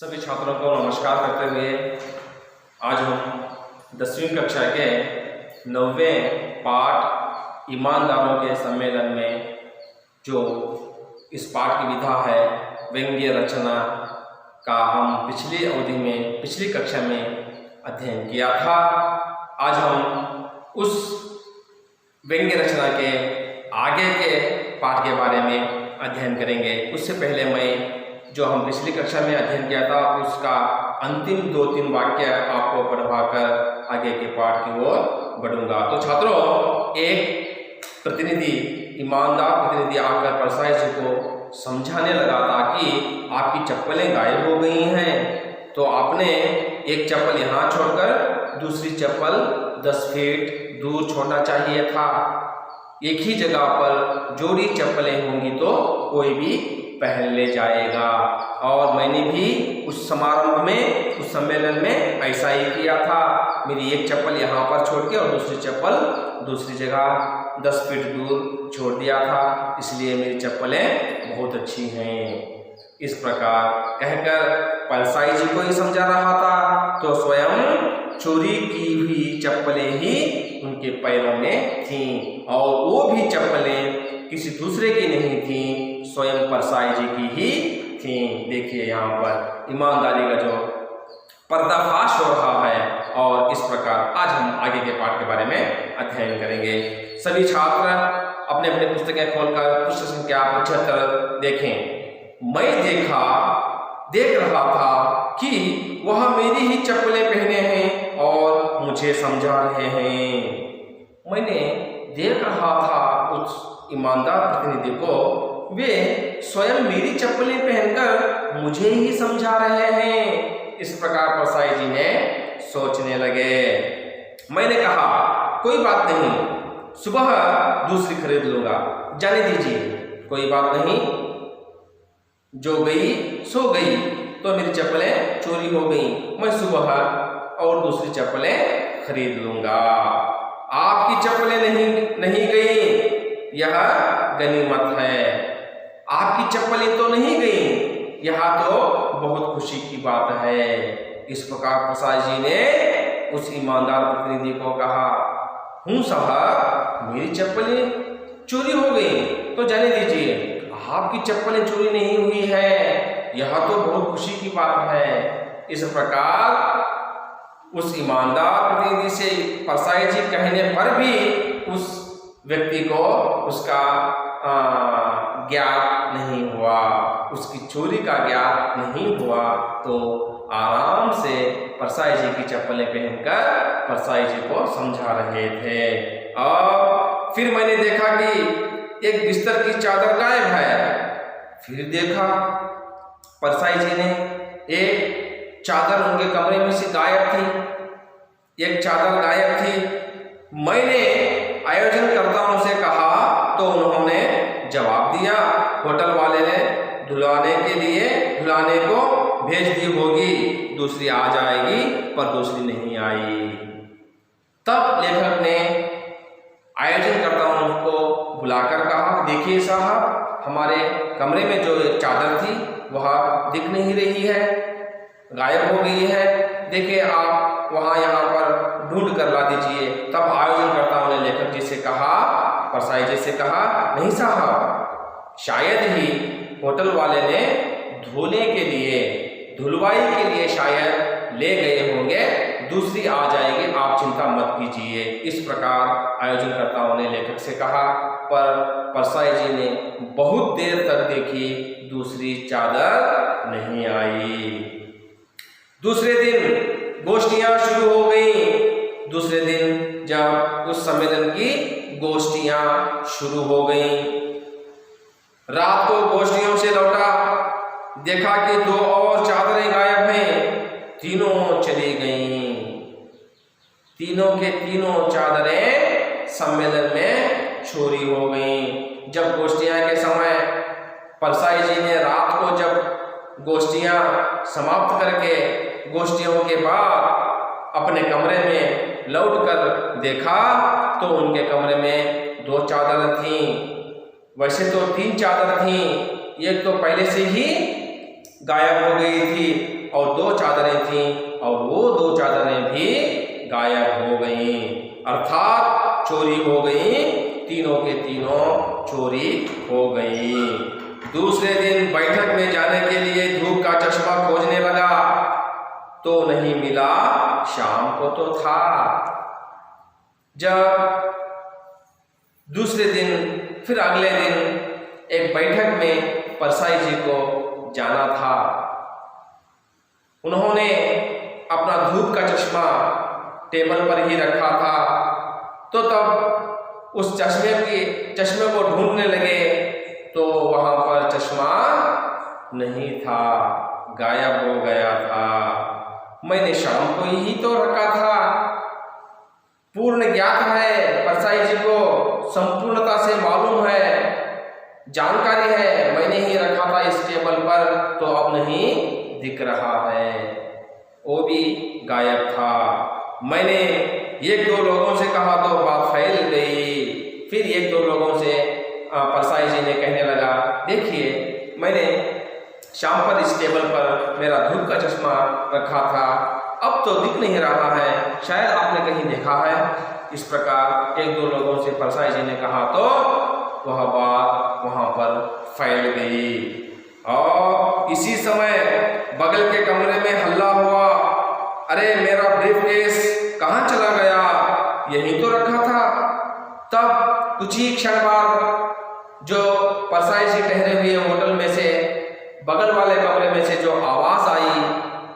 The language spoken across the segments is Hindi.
सभी छात्रों को नमस्कार करते हुए आज हम 10वीं कक्षा के 9वें पाठ ईमानदारों के सम्मेलन में जो इस पाठ की विधा है व्यंग्य रचना का हम पिछली कक्षा में अध्ययन किया था। आज हम उस व्यंग्य रचना के आगे के पाठ के बारे में अध्ययन करेंगे। उससे पहले मैं जो हम पिछली कक्षा में अध्ययन किया था उसका अंतिम 2-3 वाक्य आपको पढ़वाकर आगे के पाठ की ओर बढ़ूंगा। तो छात्रों, एक प्रतिनिधि, ईमानदार प्रतिनिधि आकर परसाई जी को समझाने लगा था कि आपकी चप्पलें गायब हो गई हैं, तो आपने एक चप्पल यहाँ छोड़कर दूसरी चप्पल 10 फीट दूर छोड़ना चाहिए था। एक ही जगह पर जोड़ी चप्पलें होंगी तो कोई भी पहन ले जाएगा। और मैंने भी उस समारोह में, उस सम्मेलन में ऐसा ही किया था। मेरी एक चप्पल यहाँ पर छोड़ के और दूसरी चप्पल दूसरी जगह 10 फीट दूर छोड़ दिया था, इसलिए मेरी चप्पलें बहुत अच्छी हैं। इस प्रकार कहकर परसाई जी को ही समझा रहा था, तो स्वयं चोरी की हुई चप्पलें ही उनके पैरों में थीं, और वो भी चप्पलें किसी दूसरे की नहीं थीं, स्वयं परसाई जी की ही थीं। देखिए यहाँ पर ईमानदारी का जो पर्दाफाश हो रहा है, और इस प्रकार आज हम आगे के पाठ के बारे में अध्ययन करेंगे। सभी छात्र अपने अपने पुस्तकें खोलकर पृष्ठ संख्या 75 देखें। मैं देख रहा था कि वह मेरी ही चप्पलें पहने हैं और मुझे समझा रहे हैं। मैंने देख रहा था उस ईमानदार प्रतिनिधि को, वे स्वयं मेरी चप्पलें पहनकर मुझे ही समझा रहे हैं। इस प्रकार परसाई जी ने सोचने लगे। मैंने कहा, कोई बात नहीं, सुबह दूसरी खरीद लूंगा, जाने दीजिए, कोई बात नहीं, जो गई सो गई, तो मेरी चप्पलें चोरी हो गई, मैं सुबह और दूसरी चप्पलें खरीद लूंगा। आपकी चप्पलें नहीं गई, यह गनीमत है। आपकी चप्पलें तो नहीं गई, यह तो बहुत खुशी की बात है। इस प्रकार परसाई जी ने उस ईमानदार प्रतिनिधि को कहा, हूँ साहब, मेरी चप्पलें चोरी हो गई तो जाने दीजिए, आपकी चप्पलें चोरी नहीं हुई है, यह तो बहुत खुशी की बात है। इस प्रकार उस ईमानदार प्रतिनिधि से परसाई जी कहने पर भी उस व्यक्ति को उसका ज्ञात नहीं हुआ, उसकी चोरी का ज्ञात नहीं हुआ, तो आराम से परसाई जी की चप्पलें पहनकर परसाई जी को समझा रहे थे। और फिर मैंने देखा कि एक बिस्तर की चादर गायब है। फिर देखा परसाई जी ने एक चादर उनके कमरे में से गायब थी, एक चादर गायब थी। मैंने आयोजनकर्ताओं से कहा तो उन्होंने जवाब दिया, होटल वाले ने धुलाने को भेज दी होगी, दूसरी आ जाएगी, पर दूसरी नहीं आई। तब लेखक ने आयोजनकर्ताओं को बुलाकर कहा, देखिए साहब, हमारे कमरे में जो एक चादर थी वह दिख नहीं रही है, गायब हो गई है, देखिए आप वहाँ यहाँ पर ढूंढ कर ला दीजिए। तब आयोजनकर्ताओं ने लेखक जी से कहा, परसाई जी से कहा, नहीं साहब, शायद ही होटल वाले ने धुलवाई के लिए शायद ले गए होंगे, दूसरी आ जाएगी, आप चिंता मत कीजिए। इस प्रकार आयोजनकर्ताओं ने लेखक से कहा, पर परसाई जी ने बहुत देर तक देखी, दूसरी चादर नहीं आई। दूसरे दिन गोष्ठियां शुरू हो गई। दूसरे दिन जब उस सम्मेलन की गोष्ठियां शुरू हो गई, रात को गोष्ठियों से लौटा, देखा कि 2 और चादरें गायब हैं, तीनों चली गईं। तीनों के तीनों चादरें सम्मेलन में चोरी हो गईं। जब गोष्ठियां के समय परसाई जी ने रात को जब गोष्ठियां समाप्त करके गोष्ठियों के बाद अपने कमरे में लौटकर देखा, तो उनके कमरे में 2 चादर थीं। वैसे तो 3 चादर थीं, एक तो पहले से ही गायब हो गई थी, और 2 चादरें थीं और वो 2 चादरें भी गायब हो गईं, अर्थात चोरी हो गई, तीनों के तीनों चोरी हो गई। दूसरे दिन बैठक में जाने के लिए धूप का चश्मा खोजने लगा तो नहीं मिला, शाम को तो था। जब दूसरे दिन फिर अगले दिन एक बैठक में परसाई जी को जाना था, उन्होंने अपना धूप का चश्मा टेबल पर ही रखा था, तो तब उस चश्मे को ढूंढने लगे तो वहां पर चश्मा नहीं था, गायब हो गया था। मैंने शाम को ही तो रखा था। पूर्ण ज्ञात है, परसाई जी को संपूर्णता से मालूम है, जानकारी है, मैंने ही रखा था इस टेबल पर, तो अब नहीं दिख रहा है, वो भी गायब था। मैंने 1-2 लोगों से कहा तो बात फैल गई। फिर 1-2 लोगों से परसाई जी ने कहने लगा, देखिए मैंने शाम पर इस टेबल पर मेरा धूप का चश्मा रखा था, अब तो दिख नहीं रहा है, शायद आपने कहीं देखा है। इस प्रकार 1-2 लोगों से परसाई जी ने कहा तो वह बात वहां पर फैल गई। और इसी समय बगल के कमरे में हल्ला हुआ, अरे मेरा ब्रीफकेस कहाँ चला गया, यहीं तो रखा था। तब कुछ ही क्षण बाद जो परसाई जी ठहरे हुए होटल में से बगल वाले कमरे में से जो आवाज आई,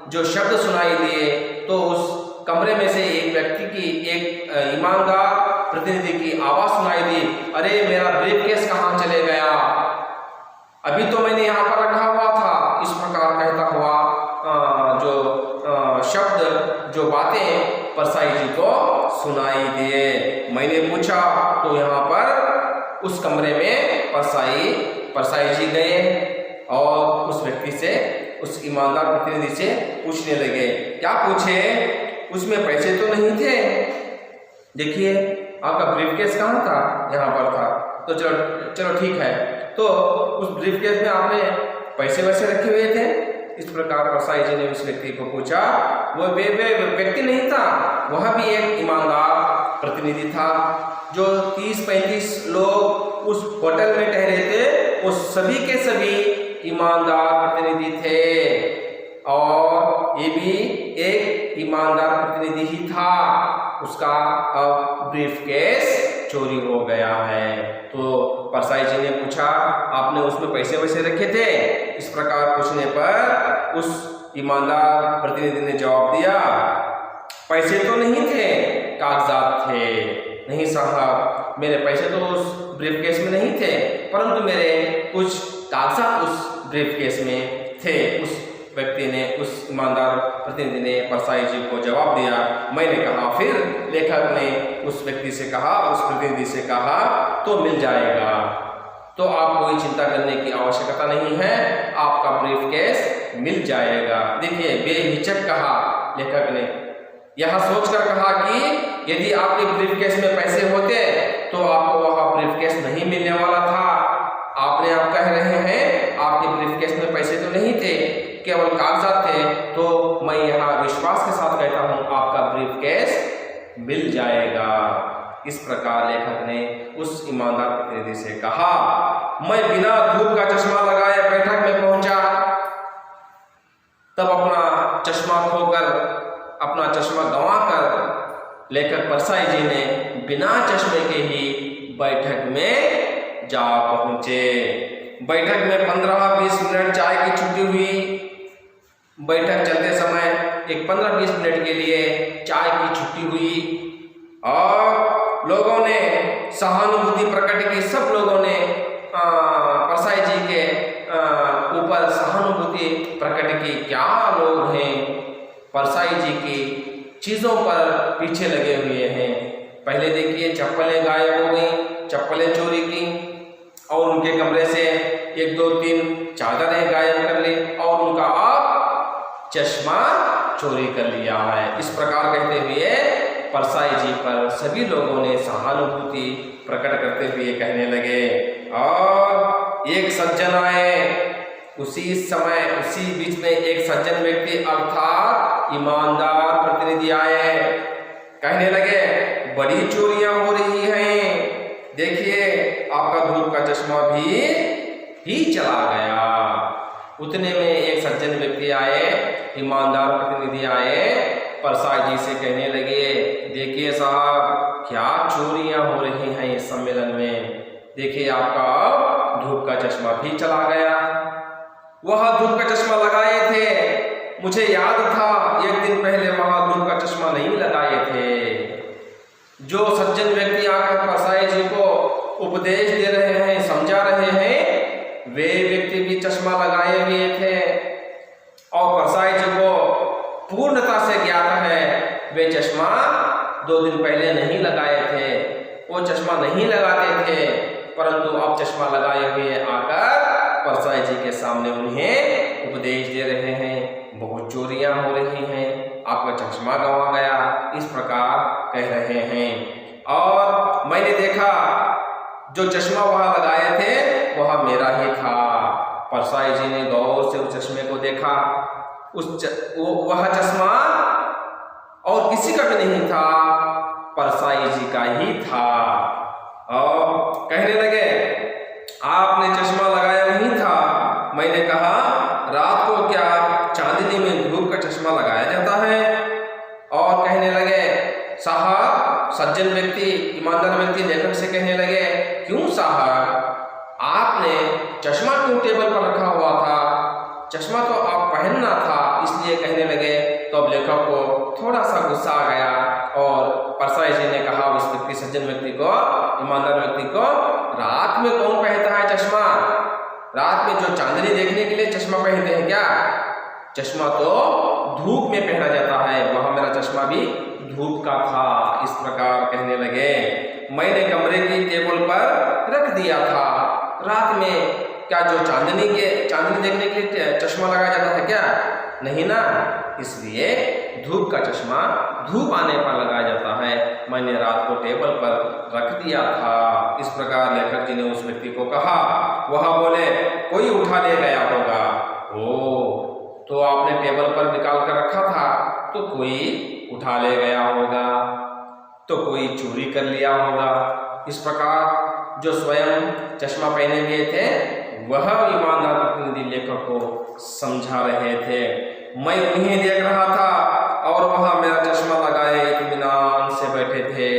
जो शब्द सुनाई दिए, तो उस कमरे में से एक व्यक्ति की, एक ईमानदार प्रतिनिधि की आवाज सुनाई दी, अरे मेरा ब्रीफकेस कहाँ चले गया, अभी तो मैंने यहाँ पर रखा हुआ था। इस प्रकार कहता हुआ जो शब्द, जो बातें परसाई जी को सुनाई दिए। मैंने पूछा तो यहाँ पर उस कमरे में परसाई जी गए और उस व्यक्ति से, उस ईमानदार प्रतिनिधि से पूछने लगे। क्या पूछे? उसमें पैसे तो नहीं थे, देखिए आपका ब्रीफकेस कहाँ था, यहाँ पर था। तो चलो ठीक है, तो उस ब्रीफकेस में आपने पैसे वैसे रखे हुए थे? इस प्रकार परसाई जी ने उस व्यक्ति को पूछा। वो व्यक्ति नहीं था, वह भी एक ईमानदार प्रतिनिधि था। जो 30-35 लोग उस होटल में ठहरे थे, वो सभी के सभी ईमानदार प्रतिनिधि थे और ये भी एक ईमानदार प्रतिनिधि ही था। उसका अब ब्रीफकेस चोरी हो गया है। तो परसाई जी ने पूछा, आपने उसमें पैसे वैसे रखे थे? इस प्रकार पूछने पर उस ईमानदार प्रतिनिधि ने जवाब दिया, पैसे तो नहीं थे, कागजात थे। नहीं साहब, मेरे पैसे तो उस ब्रीफकेस में नहीं थे, परंतु मेरे कुछ कागजात उस ब्रीफकेस में थे। उस व्यक्ति ने, उस ईमानदार प्रतिनिधि ने परसाई जी को जवाब दिया। मैंने कहा, फिर लेखक ने उस व्यक्ति से कहा, उस प्रतिनिधि से कहा, तो मिल जाएगा, तो आप कोई चिंता करने की आवश्यकता नहीं है, आपका ब्रीफकेस मिल जाएगा। देखिए, बेहिचक कहा लेखक ने, यह सोचकर कहा कि यदि आपके ब्रीफकेस में पैसे होते तो आपको वह ब्रीफकेस नहीं मिलने वाला था। आप कह रहे हैं आपके ब्रीफकेस में पैसे तो नहीं थे, केवल कागजात थे, तो मैं यहाँ विश्वास के साथ कहता हूँ आपका ब्रीफकेस मिल जाएगा। इस प्रकार लेखक ने उस ईमानदार प्रतिनिधि से कहा। मैं बिना धूप का चश्मा लगाए बैठक में पहुंचा, तब अपना चश्मा खोकर, अपना चश्मा गंवाकर लेखक परसाई जी ने बिना चश्मे के ही बैठक में जा पहुंचे। बैठक में 15-20 मिनट चाय की छुट्टी हुई। बैठक चलते समय एक 15-20 मिनट के लिए चाय की छुट्टी हुई और लोगों ने सहानुभूति प्रकट की। सब लोगों ने परसाई जी के ऊपर सहानुभूति प्रकट की। क्या लोग हैं, परसाई जी की चीजों पर पीछे लगे हुए हैं। पहले देखिए, चप्पलें गायब हो गई, चप्पलें चोरी की और उनके कमरे से 1-2-3 चादरें गायब कर ली और उनका आप चश्मा चोरी कर लिया है। इस प्रकार कहते हुए परसाई जी पर सभी लोगों ने सहानुभूति प्रकट करते हुए कहने लगे। और एक सज्जन आए उसी समय उसी बीच में एक सज्जन व्यक्ति अर्थात ईमानदार प्रतिनिधि आए, कहने लगे बड़ी चोरियां हो रही हैं, देखिए आपका धूप का चश्मा भी चला गया। उतने में एक सज्जन व्यक्ति आए, ईमानदार प्रतिनिधि आए, परसाई जी से कहने लगे देखिए साहब क्या चोरियां हो रही हैं इस सम्मेलन में, देखिए आपका धूप का चश्मा भी चला गया। वह धूप का चश्मा लगाए थे, मुझे याद था एक दिन पहले वहां धूप का चश्मा नहीं लगाए थे। जो सज्जन व्यक्ति आकर परसाई जी को उपदेश दे रहे हैं, समझा रहे हैं, वे व्यक्ति भी चश्मा लगाए हुए थे और परसाई जी को पूर्णता से ज्ञात है वे चश्मा 2 दिन पहले नहीं लगाए थे, वो चश्मा नहीं लगाते थे, परंतु अब चश्मा लगाए हुए आकर परसाई जी के सामने उन्हें उपदेश दे रहे हैं बहुत चोरियां हो रही हैं, आपका चश्मा गंवा गया, इस प्रकार कह रहे हैं। और मैंने देखा जो चश्मा वहां लगाए थे वह मेरा ही था। परसाई जी ने गौर से उस चश्मे को देखा, वह चश्मा और किसी का भी नहीं था, परसाई जी का ही था। और कहने लगे आपने चश्मा लगाया नहीं था। मैंने कहा रात को क्या चांदनी में धूप का चश्मा लगाया जाता है? और कहने लगे साहब, सज्जन व्यक्ति ईमानदार व्यक्ति लेखक से कहने लगे क्यों साहब, आपने चश्मा क्यों टेबल पर रखा हुआ था? चश्मा तो आप पहनना था, इसलिए कहने लगे। तो अब लेखक को थोड़ा सा गुस्सा आ गया और परसाई जी ने कहा उस व्यक्ति सज्जन व्यक्ति को, ईमानदार व्यक्ति को, रात में कौन पहनता है चश्मा? रात में जो चांदनी देखने के लिए चश्मा पहनते हैं क्या? चश्मा तो धूप में पहना जाता है, वहां मेरा चश्मा भी धूप का था। इस प्रकार कहने लगे मैंने कमरे की टेबल पर रख दिया था। रात में क्या जो चांदनी देखने के लिए चश्मा लगाया जाता है क्या? नहीं ना, इसलिए धूप का चश्मा धूप आने पर लगाया जाता है, मैंने रात को टेबल पर रख दिया था। इस प्रकार लेखक जी ने उस व्यक्ति को कहा। वह बोले कोई उठा ले गया होगा। ओ, तो आपने टेबल पर निकाल कर रखा था तो कोई उठा ले गया होगा, तो कोई चोरी कर लिया होगा। इस प्रकार जो स्वयं चश्मा पहने हुए थे वह ईमानदार प्रतिनिधि लेखक को समझा रहे थे। मैं उन्हें देख रहा था और वह मेरा चश्मा लगाए इत्मीनान से बैठे थे।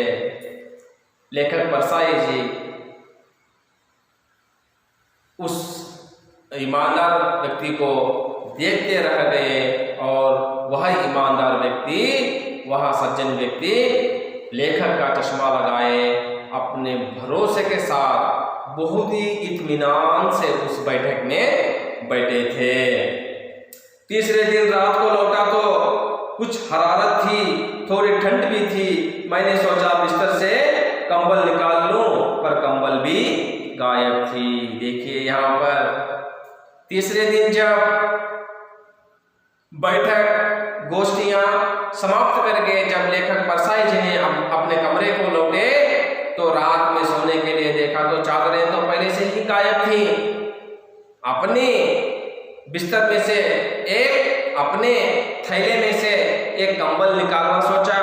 लेखक परसाई जी उस ईमानदार व्यक्ति को देखते रह गए और वह ईमानदार व्यक्ति, वह सज्जन व्यक्ति लेखक का चश्मा लगाए अपने भरोसे के साथ बहुत ही इत्मीनान से उस बैठक में बैठे थे। तीसरे दिन रात को लौटा तो कुछ हरारत थी, थोड़ी ठंड भी थी। मैंने सोचा बिस्तर से कंबल निकाल लूं, पर कंबल भी गायब थी। देखिए यहाँ पर तीसरे दिन जब बैठक गोष्ठियां समाप्त करके जब लेखक परसाई जी ने अपने कमरे को लौटे तो रात में सोने के लिए देखा तो चादरें तो पहले से ही गायब थी। अपने बिस्तर में से अपने थैले में से एक कंबल निकालना सोचा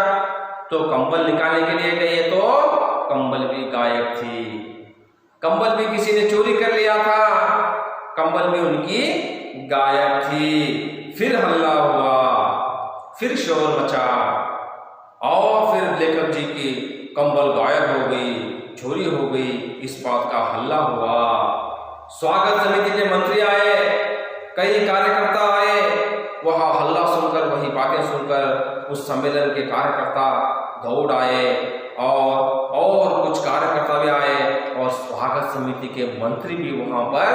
तो कंबल निकालने के लिए गए तो कंबल भी गायब थी। कंबल भी किसी ने चोरी कर लिया था, कंबल भी उनकी गायब थी। फिर हल्ला हुआ, फिर शोर मचा और फिर लेखक जी की कंबल गायब हो गई, चोरी हो गई, इस बात का हल्ला हुआ। स्वागत समिति के मंत्री आए, कई कार्यकर्ता आए, वह हल्ला सुनकर, वही बातें सुनकर उस सम्मेलन के कार्यकर्ता दौड़ आए और कुछ कार्यकर्ता भी आए और स्वागत समिति के मंत्री भी वहां पर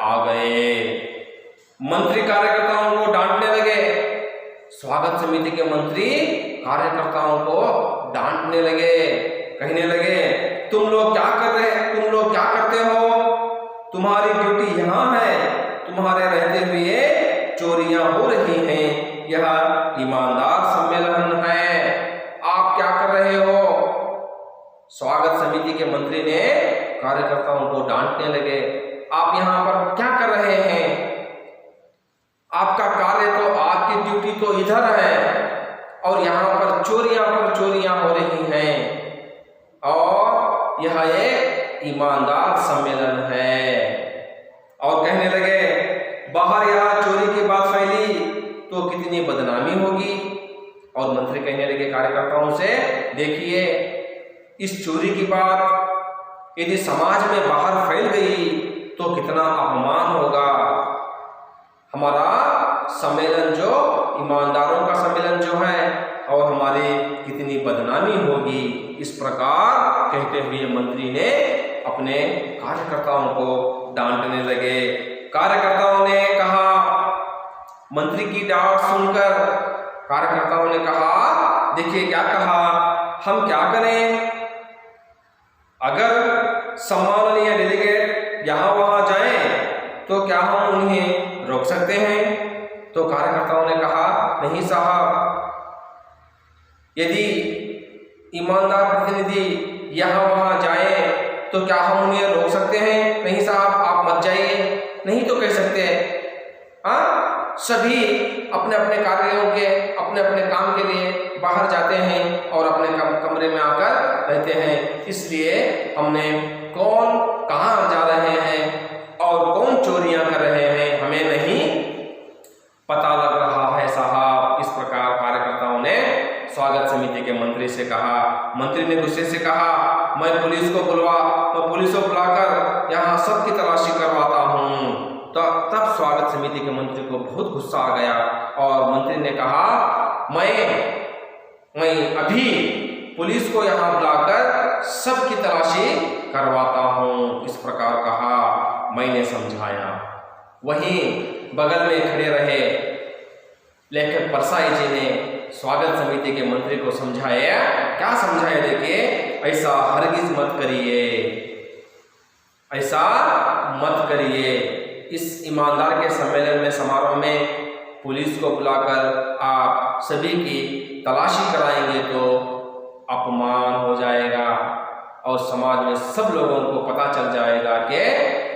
आ गए। मंत्री कार्यकर्ताओं को डांटने लगे। स्वागत समिति के मंत्री कार्यकर्ताओं को डांटने लगे, कहने लगे तुम लोग क्या करते हो? तुम्हारी ड्यूटी यहाँ है, तुम्हारे रहते हुए चोरियां हो रही हैं, यह ईमानदार सम्मेलन है, आप क्या कर रहे हो? स्वागत समिति के मंत्री ने कार्यकर्ताओं को डांटने लगे, आप यहाँ पर क्या कर रहे हैं? तो इधर है और यहाँ पर चोरियां हो रही हैं और यह एक ईमानदार सम्मेलन है। और कहने लगे बाहर यहाँ चोरी की बात फैली तो कितनी बदनामी होगी। और मंत्री कहने लगे कार्यकर्ताओं से, देखिए इस चोरी की बात यदि समाज में बाहर फैल गई तो कितना अपमान होगा। हमारा सम्मेलन जो ईमानदारों का सम्मेलन जो है और हमारी कितनी बदनामी होगी। इस प्रकार कहते हुए मंत्री ने अपने कार्यकर्ताओं को डांटने लगे। कार्यकर्ताओं ने कहा, मंत्री की डांट सुनकर कार्यकर्ताओं ने कहा, देखिए क्या कहा, हम क्या करें, अगर सम्माननीय डेलीगेट यहाँ वहाँ जाएं तो क्या हम उन्हें रोक सकते हैं। तो कार्यकर्ताओं ने कहा, नहीं साहब, यदि ईमानदार प्रतिनिधि यहाँ वहाँ जाए तो क्या हम उन्हें रोक सकते हैं। नहीं साहब, आप मत जाइए, नहीं तो कह सकते हैं। हाँ, सभी अपने अपने कार्यों के अपने अपने काम के लिए बाहर जाते हैं और अपने कमरे में आकर रहते हैं, इसलिए हमने कौन कहाँ जा रहे हैं और कौन चोरियां कर रहे हैं हमें नहीं पता लग रहा है साहब। इस प्रकार कार्यकर्ताओं ने स्वागत समिति के मंत्री से कहा। मंत्री ने गुस्से से कहा, मैं पुलिस को बुलाकर यहाँ सबकी तलाशी करवाता हूँ। तो तब स्वागत समिति के मंत्री को बहुत गुस्सा आ गया और मंत्री ने कहा, मैं अभी पुलिस को यहाँ बुलाकर सबकी तलाशी करवाता हूँ। इस प्रकार कहा, मैंने समझाया। वहीं बगल में खड़े रहे लेखक परसाई जी ने स्वागत समिति के मंत्री को समझाया। क्या समझाया, देखिए, ऐसा हरगिज मत करिए, ऐसा मत करिए। इस ईमानदार के सम्मेलन में समारोह में पुलिस को बुलाकर आप सभी की तलाशी कराएंगे तो अपमान हो जाएगा और समाज में सब लोगों को पता चल जाएगा कि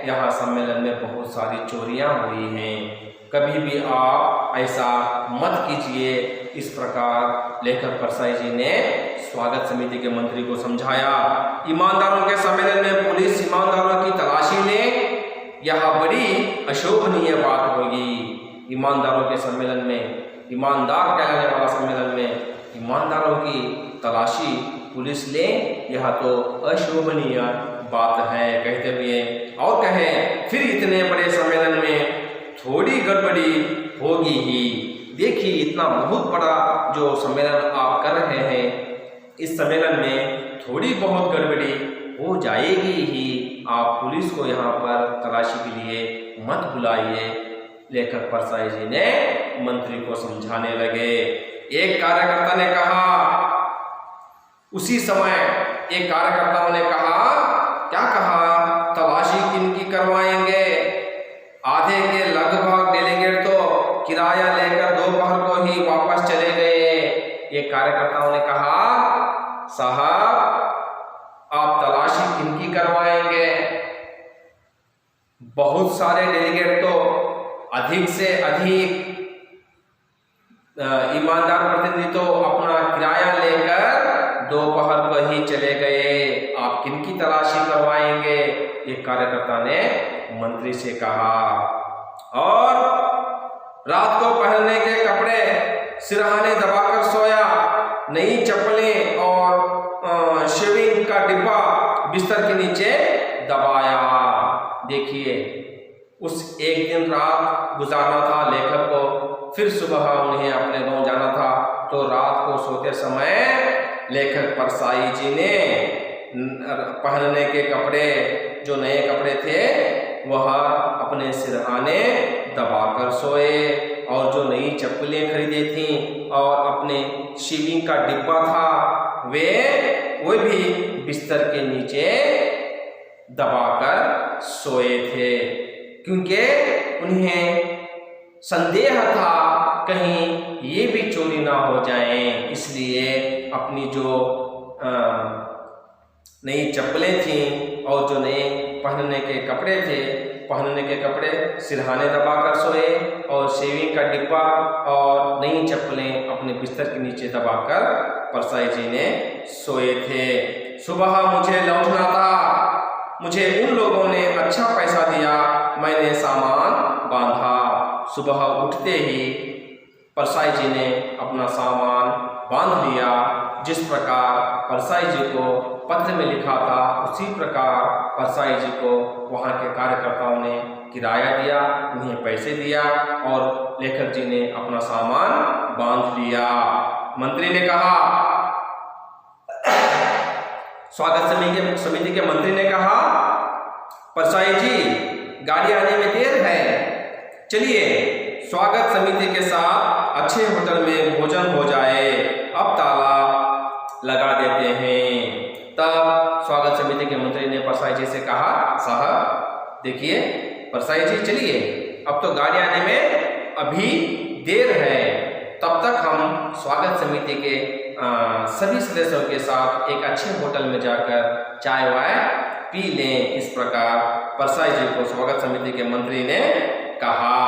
यहाँ सम्मेलन में बहुत सारी चोरियां हुई हैं। कभी भी आप ऐसा मत कीजिए। इस प्रकार लेखक परसाई जी ने स्वागत समिति के मंत्री को समझाया। ईमानदारों के सम्मेलन में पुलिस ईमानदारों की तलाशी ले, यह बड़ी अशोभनीय बात होगी। ईमानदारों के सम्मेलन में, ईमानदार कहलाने वाला सम्मेलन में ईमानदारों की तलाशी पुलिस ले, यह तो अशोभनीय बात है। कहते हुए और कहे, फिर इतने बड़े सम्मेलन में थोड़ी गड़बड़ी होगी ही। देखिए, इतना बहुत बड़ा जो सम्मेलन आप कर रहे हैं, इस सम्मेलन में थोड़ी बहुत गड़बड़ी हो जाएगी ही। आप पुलिस को यहाँ पर तलाशी के लिए मत बुलाइए। लेखक परसाई जी ने मंत्री को समझाने लगे। एक कार्यकर्ता ने कहा, उसी समय एक कार्यकर्ताओं ने कहा, क्या कहा, तलाशी किनकी करवाएंगे। आधे के लगभग डेलीगेट तो किराया लेकर दोपहर को ही वापस चले गए। एक कार्यकर्ताओं ने कहा, साहब, आप तलाशी किनकी करवाएंगे। बहुत सारे डेलीगेट तो अधिक से अधिक ईमानदार प्रतिनिधि तो अपना किराया लेकर दोपहर को ही चले गए, आप किनकी तलाशी करवाएंगे। एक कार्यकर्ता ने मंत्री से कहा। और रात को पहनने के कपड़े सिरहाने दबाकर सोया, नई चप्पलें और शेविंग का डिब्बा बिस्तर के नीचे दबाया। देखिए, उस एक दिन रात गुजारना था लेखक को, फिर सुबह उन्हें अपने गांव जाना था। तो रात को सोते समय लेखक परसाई जी ने पहनने के कपड़े, जो नए कपड़े थे, वह अपने सिरहाने दबाकर सोए और जो नई चप्पलें खरीदी थीं और अपने शेविंग का डिब्बा था, वे भी बिस्तर के नीचे दबाकर सोए थे, क्योंकि उन्हें संदेह था कहीं ये भी चोरी ना हो जाए। इसलिए अपनी जो नई चप्पलें थीं और जो नए पहनने के कपड़े थे, पहनने के कपड़े सिरहाने दबाकर सोए और शेविंग का डिब्बा और नई चप्पलें अपने बिस्तर के नीचे दबाकर परसाई जी ने सोए थे। सुबह मुझे लौटना था, मुझे उन लोगों ने अच्छा पैसा दिया, मैंने सामान बांधा। सुबह उठते ही परसाई जी ने अपना सामान बांध लिया। जिस प्रकार परसाई जी को पत्र में लिखा था उसी प्रकार परसाई जी को वहाँ के कार्यकर्ताओं ने किराया दिया, उन्हें पैसे दिया और लेखक जी ने अपना सामान बांध लिया। मंत्री ने कहा, स्वागत समिति के मंत्री ने कहा, परसाई जी गाड़ी आने में देर है, चलिए स्वागत समिति के साथ अच्छे होटल में भोजन हो जाए, अब ताला लगा देते हैं। तब स्वागत समिति के मंत्री ने परसाई जी से कहा, साहब देखिए परसाई जी चलिए, अब तो गाड़ी आने में अभी देर है, तब तक हम स्वागत समिति के सभी सदस्यों के साथ एक अच्छे होटल में जाकर चाय वाय पी लें। इस प्रकार परसाई जी को स्वागत समिति के मंत्री ने कहा।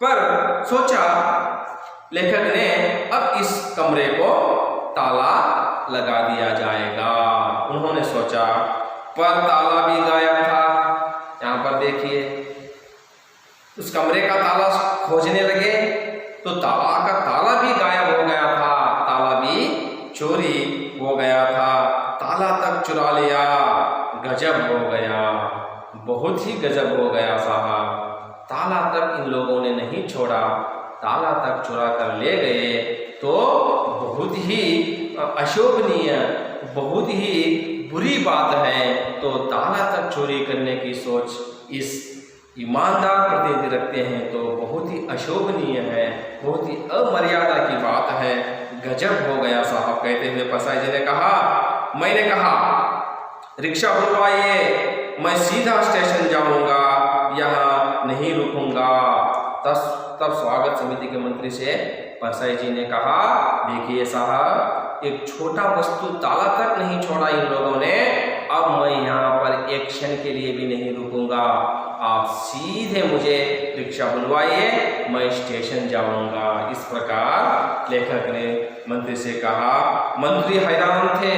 पर सोचा लेखक ने अब इस कमरे को ताला लगा दिया जाएगा। उन्होंने सोचा, पर ताला भी गायब था। यहाँ पर देखिए, उस कमरे का ताला खोजने लगे तो ताला का ताला भी गायब हो गया था, ताला भी चोरी हो गया था, ताला तक चुरा लिया। गजब हो गया, बहुत ही गजब हो गया साहब। ताला तक इन लोगों ने नहीं छोड़ा, ताला तक चुरा कर ले गए तो बहुत ही अशोभनीय, बहुत ही बुरी बात है। तो ताला तक चोरी करने की सोच इस ईमानदार प्रतिनिधि रखते हैं तो बहुत ही अशोभनीय है, बहुत ही अमर्यादा की बात है। गजब हो गया साहब। कहते हुए परसाई जी ने कहा, मैंने कहा रिक्शा बुलवाइए, मैं सीधा स्टेशन जाऊंगा, यहाँ नहीं रुकूंगा। तब स्वागत समिति के मंत्री से परसाई जी ने कहा, देखिए साहब, एक छोटा वस्तु ताला तक नहीं छोड़ा इन लोगों ने, अब मैं यहाँ पर एक क्षण के लिए भी नहीं रुकूंगा, आप सीधे मुझे रिक्शा बुलवाइए, मैं स्टेशन जाऊंगा। इस प्रकार लेखक ने मंत्री से कहा। मंत्री हैरान थे,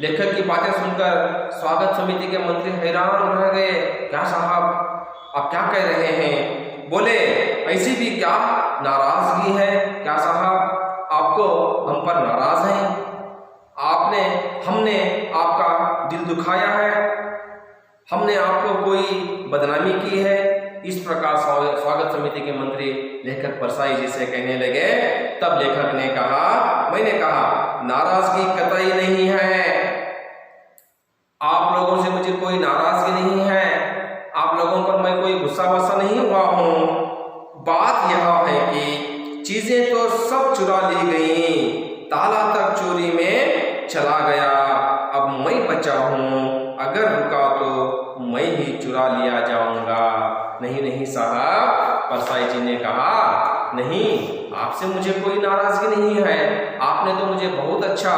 लेखक की बातें सुनकर स्वागत समिति के मंत्री हैरान रह गए। क्या साहब आप क्या कह रहे हैं? बोले, ऐसी भी क्या नाराजगी है? क्या साहब आपको हम पर नाराज हैं? हमने आपका दिल दुखाया है? हमने आपको कोई बदनामी की है? इस प्रकार स्वागत समिति के मंत्री लेखक परसाई जी से कहने लगे। तब लेखक ने कहा, मैंने कहा नाराजगी कतई नहीं है, आप लोगों से मुझे कोई नाराजगी नहीं है, आप लोगों पर मैं कोई गुस्सा वस्सा नहीं हुआ हूँ। बात यह है कि चीजें तो सब चुरा ली गई, ताला तक चोरी में चला गया, अब मैं बचा हूँ, अगर रुका तो मैं ही चुरा लिया जाऊंगा। नहीं साहब, परसाई जी ने कहा, नहीं, आपसे मुझे कोई नाराजगी नहीं है, आपने तो मुझे बहुत अच्छा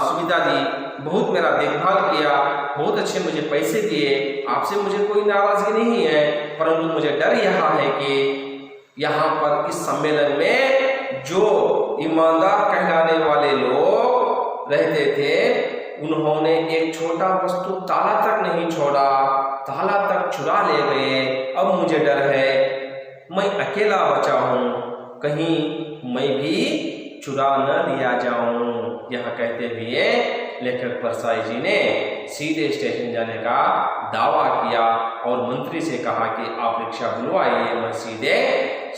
सुविधा दी, बहुत मेरा देखभाल किया, बहुत अच्छे मुझे पैसे दिए, आपसे मुझे कोई नाराजगी नहीं है। परंतु मुझे डर यह है कि यहाँ पर इस सम्मेलन में जो ईमानदार कहलाने वाले लोग रहते थे, उन्होंने एक छोटा वस्तु ताला तक नहीं छोड़ा, ताला तक चुरा ले गए। अब मुझे डर है, मैं अकेला बचा हूँ, कहीं मैं भी चुरा न लिया जाऊं। यह कहते हुए लेखक परसाई जी ने सीधे स्टेशन जाने का दावा किया और मंत्री से कहा कि आप रिक्शा बुलवाइए, मैं सीधे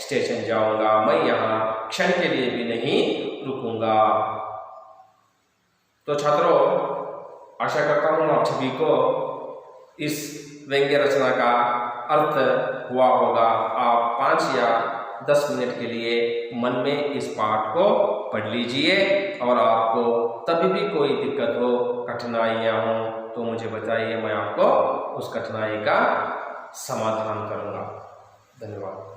स्टेशन जाऊंगा, मैं यहाँ क्षण के लिए भी नहीं रुकूंगा। तो छात्रों, आशा करता हूँ आप सभी को इस व्यंग्य रचना का अर्थ हुआ होगा। आप 5 या 10 मिनट के लिए मन में इस पाठ को पढ़ लीजिए और आपको तभी भी कोई दिक्कत हो, कठिनाइयाँ हों तो मुझे बताइए, मैं आपको उस कठिनाई का समाधान करूँगा। धन्यवाद।